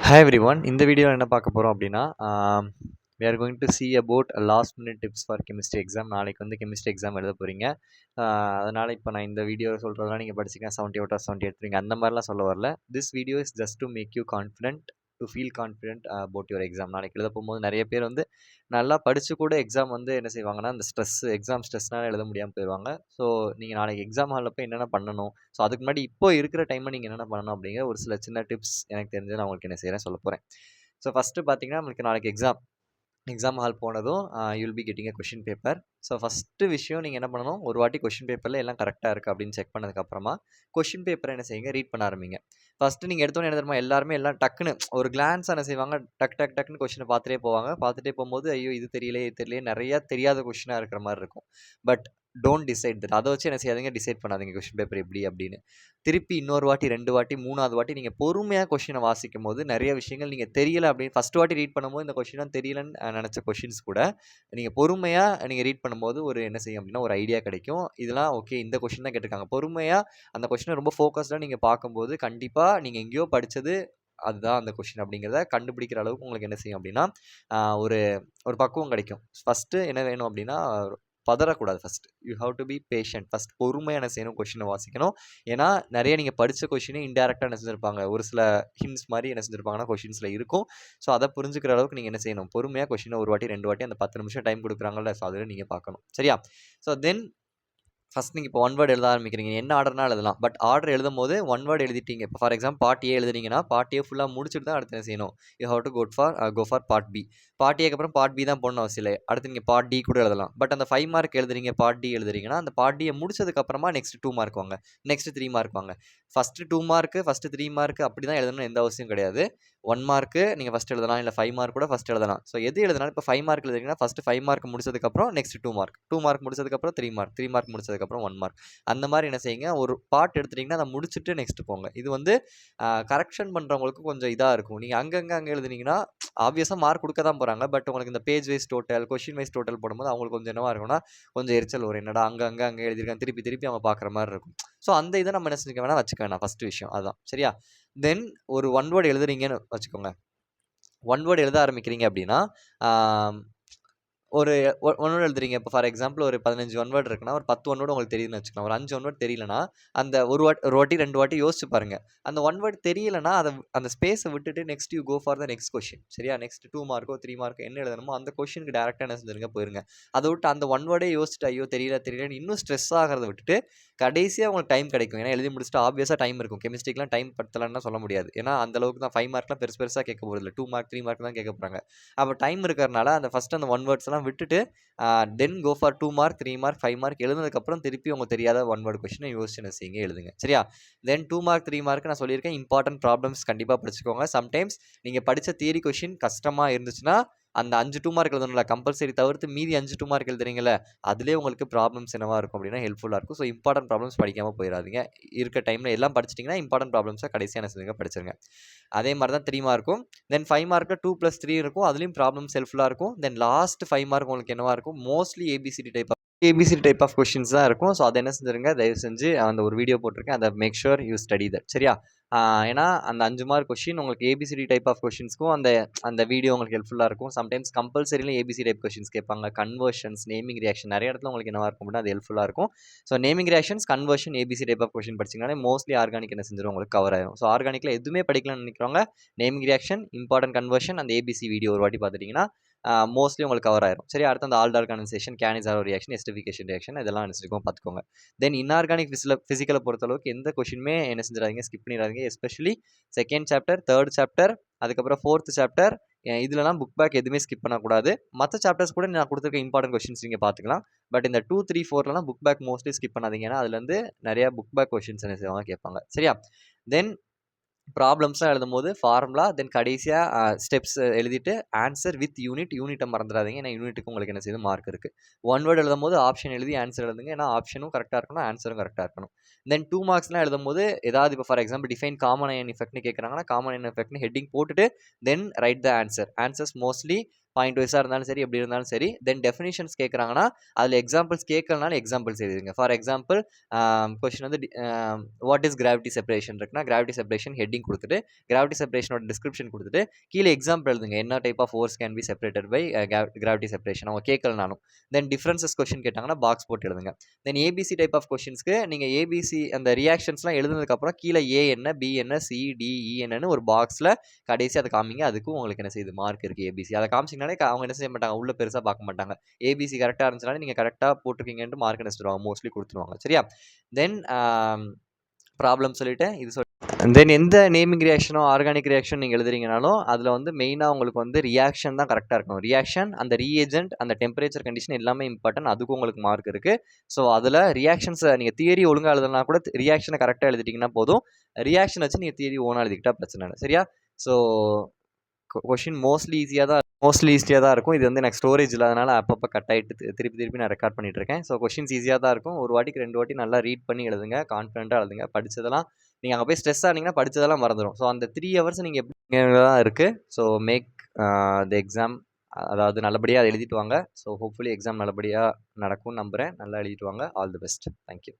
Hi everyone, இந்த வீடியோவில் என்ன பார்க்க போகிறோம் அப்படின்னா we are going to see about a last minute tips for chemistry exam. நாளைக்கு வந்து கெமிஸ்ட்ரி எக்ஸாம் எழுத போகிறீங்க. அதனால் இப்போ நான் இந்த வீடியோ சொல்கிறதெல்லாம் நீங்கள் படிச்சிங்கன்னா 70 அவுட் ஆஃப் 70 எடுத்துருங்க, அந்த மாதிரிலாம் சொல்ல வரல. This video is just to make you confident to feel confident about your exam. நாளைக்கு எழுத போகும்போது நிறைய பேர் வந்து நல்லா படித்து கூட எக்ஸாம் வந்து என்ன செய்வாங்கன்னா அந்த எக்ஸாம் ஸ்ட்ரெஸ்னால எழுத முடியாமல் போயிடுவாங்க. ஸோ நீங்கள் நாளைக்கு எக்ஸாம் ஹாலில் போய் என்னென்ன பண்ணணும், ஸோ அதுக்கு முன்னாடி இப்போ இருக்கிற டைமில் நீங்கள் என்னென்ன பண்ணணும் அப்படிங்கிற ஒரு சில சின்ன டிப்ஸ் எனக்கு தெரிஞ்சு நான் உங்களுக்கு என்ன செய்கிறேன் சொல்ல போகிறேன். ஸோ ஃபஸ்ட்டு பார்த்தீங்கன்னா நம்மளுக்கு நாளைக்கு எக்ஸாம் ஹால் போனதும் you'll be getting a question paper. So first விஷயம் நீங்கள் என்ன பண்ணணும், ஒரு வாட்டி கொஷின் பேப்பரில் எல்லாம் கரெக்டாக இருக்குது அப்படின்னு செக் பண்ணதுக்கப்புறமா கொஷின் பேப்பரை என்ன செய்யுங்க, ரீட் பண்ண ஆரம்பிங்க. ஃபஸ்ட்டு நீங்கள் எடுத்தோன்னே என்ன தெரியுமா, எல்லாருமே எல்லாம் டக்குன்னு ஒரு கிளான்ஸ் என்ன செய்வாங்க, டக்குன்னு கொஷினை பார்த்துட்டே போவாங்க. பார்த்துட்டே போகும்போது ஐயோ இது தெரியலையே நிறையா தெரியாத கொஷினாக இருக்கிற மாதிரி இருக்கும். But don't decide that. அதை வச்சு என்ன செய்யாதீங்க, டிசைட் பண்ணாதீங்க கொஷின் பேப்பர் எப்படி அப்படின்னு. திருப்பி இன்னொரு வாட்டி 2 வாட்டி 3வது வாட்டி நீங்கள் பொறுமையாக கொஷினை வாசிக்கும் போது நிறைய விஷயங்கள் நீங்கள் தெரியலை அப்படின்னு ஃபஸ்ட் வாட்டி ரீட் பண்ணும்போது இந்த கொஷினாக தெரியலன்னு நினச்ச கொஷின்ஸ் கூட நீங்கள் பொறுமையாக நீங்கள் ரீட் பண்ணும்போது ஒரு என்ன செய்யும் அப்படின்னா ஒரு ஐடியா கிடைக்கும். இதெல்லாம் ஓகே, இந்த கொஷின் தான் கேட்டிருக்காங்க. பொறுமையாக அந்த கொஷினை ரொம்ப ஃபோக்கஸ்டாக நீங்கள் பார்க்கும்போது கண்டிப்பாக நீங்கள் எங்கேயோ படித்தது அதுதான் அந்த கொஷின் அப்படிங்கிறத கண்டுபிடிக்கிற அளவுக்கு உங்களுக்கு என்ன செய்யும் அப்படின்னா ஒரு ஒரு பக்குவம் கிடைக்கும். ஃபஸ்ட்டு என்ன வேணும் அப்படின்னா பதறக்கூடாது. First you have to be patient. First பொறுமையாக என்ன செய்யணும், கொஷினை வாசிக்கணும். ஏன்னா நிறைய நீங்கள் படித்த கொஷினே இன்டெரக்டாக என்ன செஞ்சுருப்பாங்க, ஒரு சில ஹிண்ட்ஸ் மாதிரி என்ன செஞ்சுருப்பாங்கன்னா கொஷின்ஸில் இருக்கும். ஸோ அதை புரிஞ்சுக்கிற அளவுக்கு நீங்கள் என்ன செய்யணும், பொறுமையாக கொஷினை ஒரு வாட்டி 2 வாட்டி அந்த 10 நிமிஷம் டைம் கொடுக்குறாங்கல்ல, ஸோ அதில் நீங்கள் பார்க்கணும். சரியா? ஸோ தென் ஃபஸ்ட் நீங்கள் இப்போ ஒன் வேர்டு எழுத ஆரம்பிக்கிறீங்க, என்ன ஆர்டர்னால் எழுதலாம். பட் ஆர்டர் எழுதும் போது ஒன் வேர்டு எழுதிட்டீங்க. இப்போ ஃபார் எக்ஸாம்பிள் பார்ட் ஏ எழுதுனீங்கன்னா பார்ட் ஏ ஃபுல்லாக முடிச்சுட்டு தான் அடுத்து என்ன செய்யணும், you have to go for part B. Part ஏக்கு அப்புறம் பார்ட் பி தான் போடணும் அவசியம் இல்லை. அடுத்து நீங்கள் பார்ட் டி கூட எழுதலாம். பட் அந்த 5 மார்க் எழுதுறீங்க, பார்ட் டி எழுதுறீங்கன்னா அந்த பார்ட் டியை முடிச்சதுக்கப்புறமா நெக்ஸ்ட் 2 மார்க் வாங்க, நெக்ஸ்ட் 3 மார்க் வாங்க. ஃபஸ்ட்டு 2 மார்க்கு ஃபஸ்ட்டு 3 மார்க்கு அப்படி தான் எழுதணும்னு எந்த அவசியம் கிடையாது. 1 மார்க்கு நீங்கள் ஃபஸ்ட் எழுதலாம், இல்லை 5 மார்க் கூட ஃபஸ்ட் எழுதலாம். ஸோ எது எழுதினாலும் இப்போ 5 மார்க் எழுதுறீங்கன்னா ஃபஸ்ட்டு 5 மார்க் முடிச்சதுக்கப்புறம் நெக்ஸ்ட் 2 மார்க், 2 மார்க் முடிச்சதுக்கப்புறம் 3 மார்க், 3 மார்க் முடிச்சதுக்கப்புறம் 1 மார்க். அந்த மாதிரி என்ன செய்யுங்க, ஒரு பார்ட் எடுத்துட்டிங்கன்னா அதை முடிச்சுட்டு நெக்ஸ்ட் போங்க. இது வந்து கரெக்ஷன் பண்ணுறவங்களுக்கு கொஞ்சம் இதாக இருக்கும். நீங்கள் அங்கே எழுதுனீங்கன்னா ஆப்வியஸாக மார்க் கொடுக்க தான் போகிறாங்க. பட் உங்களுக்கு இந்த page wise total, question wise total போடும்போது அவங்களுக்கு கொஞ்சம் என்னவா இருக்கும்னா கொஞ்சம் எரிச்சல் வரும். என்னடா அங்கே எழுதியிருக்காங்க, திருப்பி அவங்க பார்க்குற மாதிரி இருக்கும். ஸோ அந்த இதை நம்ம என்ன செஞ்சுக்க வேணால் வச்சுக்க வேணாம். ஃபஸ்ட்டு விஷயம் அதுதான். சரியா? தென் ஒரு ஒன் வேர்டு எழுதுறீங்கன்னு வச்சுக்கோங்க. ஒன் வேர்டு எழுத ஆரம்பிக்கிறீங்க அப்படின்னா ஒரு ஒன் வேர்டு எழுதுறீங்க. இப்போ ஃபார் எக்ஸாம்பிள் ஒரு 15 ஒன் வேர்டு இருக்குன்னா ஒரு 10 ஒன் வேர்டு உங்களுக்கு தெரியுதுன்னு வச்சுக்கலாம். ஒரு 5 ஒன் வேர்டு தெரியலனா அந்த ஒரு வாட்டி 2 வாட்டி யோசிச்சு பாருங்க. அந்த ஒன் வேர்டு தெரியலனா அந்த ஸ்பேஸை விட்டுட்டு next you go for the next question. சரியா? நெக்ஸ்ட் 2 மார்க்கோ 3 மார்க்கோ என்ன எழுதணுமோ அந்த கொஷினுக்கு டேரெக்டாக என்ன செஞ்சுருங்க, போயிருங்க. அதை விட்டு அந்த ஒன் வேர்டே யோசிச்சுட்டு ஐயோ தெரியலன்னு இன்னும் ஸ்ட்ரெஸ் ஆகிறத விட்டுட்டு கடைசியாக உங்களுக்கு டைம் கிடைக்கும். ஏன்னா எழுதி முடிச்சுட்டு ஆப்வியஸாக டைம் இருக்கும். கெமிஸ்ட்ரிக்கெலாம் டைம் பத்தலன்னு சொல்ல முடியாது. ஏன்னா அந்த அளவுக்கு தான் 5 மார்க்லாம் பெருசாக கேட்க போகிறது இல்லை. 2 மார்க் 3 மார்க் தான் கேட்க போகிறாங்க. அப்போ டைம் இருக்கிறனால அந்த ஃபஸ்ட்டு அந்த ஒன் வேர்ட்ஸ்லாம் விட்டுட்டு then go for 2 mark 3 mark 5 mark எழுதுனதுக்கப்புறம் திருப்பி உங்களுக்கு தெரியாத ஒன் வேர்டு கொஸ்டினை யோசிச்சு என்ன செய்யுங்க, எழுதுங்க. சரியா? தென் 2 மார்க் 3 மார்க் நான் சொல்லியிருக்கேன், இம்பார்ட்டன்ட் ப்ராப்ளம்ஸ் கண்டிப்பாக படிச்சுக்கோங்க. சம்டைம்ஸ் நீங்கள் படித்த தியரி கொஷின் கஷ்டமாக இருந்துச்சுன்னா அந்த 5 2 மார்க் எழுதணும்ல, கம்பல்சரி தவிர்த்து மீதி 5 2 மார்க் எழுதுறீங்களே அதுலேயே உங்களுக்கு ப்ராப்ளம்ஸ் என்னவா இருக்கும் அப்படின்னா ஹெல்ப்ஃபுல்லாக இருக்கும். ஸோ இம்பார்ட்டன்ட் ப்ராப்ளம்ஸ் படிக்காமல் போயிடாதீங்க. இருக்க டைமில் எல்லாம் படிச்சிட்டிங்கன்னா இம்பார்ட்டன்ட் ப்ராப்ளம்ஸை கடைசியாக என்ன செய்யுங்க, படிச்சிருங்க. அதே மாதிரி தான் 3 மார்க்கும். தென் 5 மார்க்கில் 2+3 இருக்கும், அதுலேயும் ப்ராப்ளம்ஸ் ஹெல்ப்ஃபுல்லாக இருக்கும். தென் லாஸ்ட் 5 மார்க் உங்களுக்கு என்னவா இருக்கும், mostly ABCD type of questions தான் இருக்கும். ஸோ அதை என்ன செஞ்சுருங்க, தயவு செஞ்சு அந்த ஒரு வீடியோ போட்டிருக்கேன், அதை make sure you study that. சரியா? ஏன்னா அந்த 5 மார்க் கொஷின் உங்களுக்கு ஏபிசிடி டைப் ஆஃப் கொஷின்ஸ்க்கும் அந்த வீடியோ உங்களுக்கு ஹெல்ப்ஃபுல்லாக இருக்கும். சம்டைம்ஸ் கம்பல்சரியிலும் ஏபிசி டைப் கொஷின்ஸ் கேட்பாங்க. கன்வர்ஷன்ஸ், நேமிங் ரியாக்ஷன் நிறைய இடத்துல உங்களுக்கு என்னவா இருக்கும் அப்படின்னா அது ஹெல்ப்ஃபுல்லாக இருக்கும். So naming reactions, conversion, ABC type of question படிச்சிங்கனாலே மோஸ்ட்லி ஆர்கானிக் என்ன செஞ்சிடும், உங்களுக்கு கவர் ஆயிடும். ஸோ ஆர்கானிக்கில் எதுவுமே படிக்கலாம்னு நினைக்கிறவங்க நேமிங் ரியாக்ஷன், இம்பார்ட்டன்ட் கன்வர்ஷன், அந்த ஏபிசி வீடியோ ஒரு வாட்டி பார்த்துட்டிங்கன்னா மோஸ்ட்லி உங்களுக்கு கவர் ஆயிரும். சரி? அடுத்து அந்த aldol condensation, Cannizzaro reaction, esterification reaction இதெல்லாம் நினச்சிருக்கோம், பார்த்துக்கோங்க. தென் இன்ஆர்கானிக் ஃபிசிக்கலை பொறுத்தளவுக்கு எந்த கொஷினுமே என்ன செஞ்சிடாதீங்க, ஸ்கிப் பண்ணிடாதீங்க. Especially second chapter, third chapter, அதுக்கப்புறம் 4th சாப்டர், இதுலலாம் புக் பேக் எதுவுமே ஸ்கிப் பண்ணக்கூடாது. மற்ற சாப்டர்ஸ் கூட நான் கொடுத்துருக்க இம்பார்ட்டன்ட் கொஷின்ஸ் நீங்கள் பார்த்துக்கலாம். பட் இந்த 2, 3, 4லலாம் புக் பேக் மோஸ்ட்லி ஸ்கிப் பண்ணாதீங்க. ஏன்னா அதுலேருந்து நிறையா புக் பேக் கொஷின்ஸ் என்ன செய்வாங்க, கேட்பாங்க. சரியா? தென் ப்ராப்ளம்ஸ்லாம் எழுதும்போது ஃபார்முலா, தென் கடைசியாக ஸ்டெப்ஸ் எழுதிட்டு ஆன்சர் வித் யூனிட்டை மறந்துடாதீங்க. ஏன்னா யூனிட்டுக்கு உங்களுக்கு என்ன செய்யுது, மார்க் இருக்குது. ஒன் வேர்டு எழுதும்போது ஆப்ஷன் எழுதி ஆன்சர் எழுதுங்க. ஏன்னா ஆப்ஷனும் கரெக்டாக இருக்கணும், ஆன்சரும் கரெக்டாக இருக்கணும். தென் 2 மார்க்ஸ்லாம் எழுதும்போது ஏதாவது இப்போ for example define common ion எஃபெக்ட்னு கேட்குறாங்கன்னா காமன் அயன் எஃபெக்ட்னு ஹெட்டிங் போட்டுட்டு then write the answers mostly point வைஸாக இருந்தாலும் சரி எப்படி இருந்தாலும் சரி. தென் டெஃபினிஷன்ஸ் கேட்குறாங்கன்னா அதில் எக்ஸாம்பிள்ஸ் கேட்கலனாலும் எக்ஸாம்பிள்ஸ் எழுதுங்க. ஃபார் எக்ஸாம்பிள் கொஸ்டின் வந்து வாட் இஸ் கிராவிட்டி செப்பரேஷன் இருக்குன்னா கிராவிட்டி செப்பரேஷன் ஹெட்டிங் கொடுத்துட்டு கிராவிட்டி செப்பரேஷனோட டிஸ்கிரிப்ஷன் கொடுத்துட்டு கீழே எக்ஸாம்பிள் எழுதுங்க. என்ன type of force can be separated by gravity separation அவங்க கேட்கலனாலும். தென் டிஃப்ரென்சஸ் கொஸ்டின் கேட்டாங்கன்னா பாக்ஸ் போட்டு எழுதுங்க. தென் ஏபிசி டைப் ஆஃப் கொஸ்டின்ஸ்க்கு நீங்கள் ஏபிசி அந்த ரியாக்ஷன்ஸ்லாம் எழுதுனதுக்கப்புறம் கீழே ஏ என்ன பி என்ன சி டி இ என்னன்னு ஒரு பாக்ஸில் கடைசி அதை காமிங்க. அதுக்கும் உங்களுக்கு என்ன செய்யுது மார்க் இருக்குது ஏபிசி. அதை காமிச்சிங்கனாலே அவங்க என்ன செய்ய மாட்டாங்க, உள்ள பெருசாக பார்க்க மாட்டாங்க. ஏபிசி கரெக்டாக இருந்துச்சுனாலே நீங்கள் கரெக்டாக போட்டிருக்கீங்கன்ட்டு மார்க் என்ன செஞ்சுருவாங்க, மோஸ்ட்லி கொடுத்துருவாங்க. சரியா? தென் ப்ராப்ளம் சொல்லிவிட்டேன். இது தென் எந்த நேமிங் ரியாக்ஷனோ ஆர்கானிக் ரியாக்ஷன் நீங்கள் எழுதுறீங்கனாலும் அதில் வந்து மெயினாக உங்களுக்கு வந்து ரியாக்ஷன் தான் கரெக்டாக இருக்கணும். ரியாக்ஷன், அந்த ரீஏஜென்ட், அந்த டெம்பரேச்சர் கண்டிஷன் எல்லாமே இம்பார்ட்டன்ட். அதுக்கும் உங்களுக்கு மார்க் இருக்குது. ஸோ அதில் ரியாக்ஷன்ஸை நீங்கள் தியரி ஒழுங்காக எழுதுனா கூட ரியாக்ஷனை கரெக்டாக எழுதிட்டிங்கன்னா போதும். ரியாக்ஷன் வச்சு நீங்கள் தியரி ஓனாக எழுதிக்கிட்டால் பிரச்சனை இல்லை. சரியா? ஸோ கொஷின் மோஸ்ட்லி ஈஸியாக தான் இருக்கும். இது வந்து எனக்கு ஸ்டோரேஜ் இல்லாதனால அப்பப்போ கட் ஆகிட்டு திருப்பி நான் ரெக்கார்ட் பண்ணிட்டு இருக்கேன். ஸோ கொஷின்ஸ் ஈஸியாக தான் இருக்கும். ஒரு வாட்டிக்கு 2 வாட்டி நல்லா ரீட் பண்ணி எழுதுங்க. கான்ஃபிடென்ட்டாக எழுதுங்க. படித்ததெல்லாம் நீங்கள் அங்கே போய் ஸ்ட்ரெஸ் ஆனீங்கன்னா படித்ததெல்லாம் மறந்துடும். ஸோ அந்த 3 ஹவர்ஸ் நீங்கள் எப்படி தான் இருக்குது. ஸோ மேக் த எக்ஸாம், அதாவது நல்லபடியாக அதை எழுதிட்டு வாங்க. ஸோ ஹோப்ஃபுல்லி எக்ஸாம் நல்லபடியாக நடக்கும்னு நம்புகிறேன். நல்லா எழுதிட்டு வாங்க. All the best. தேங்க்யூ.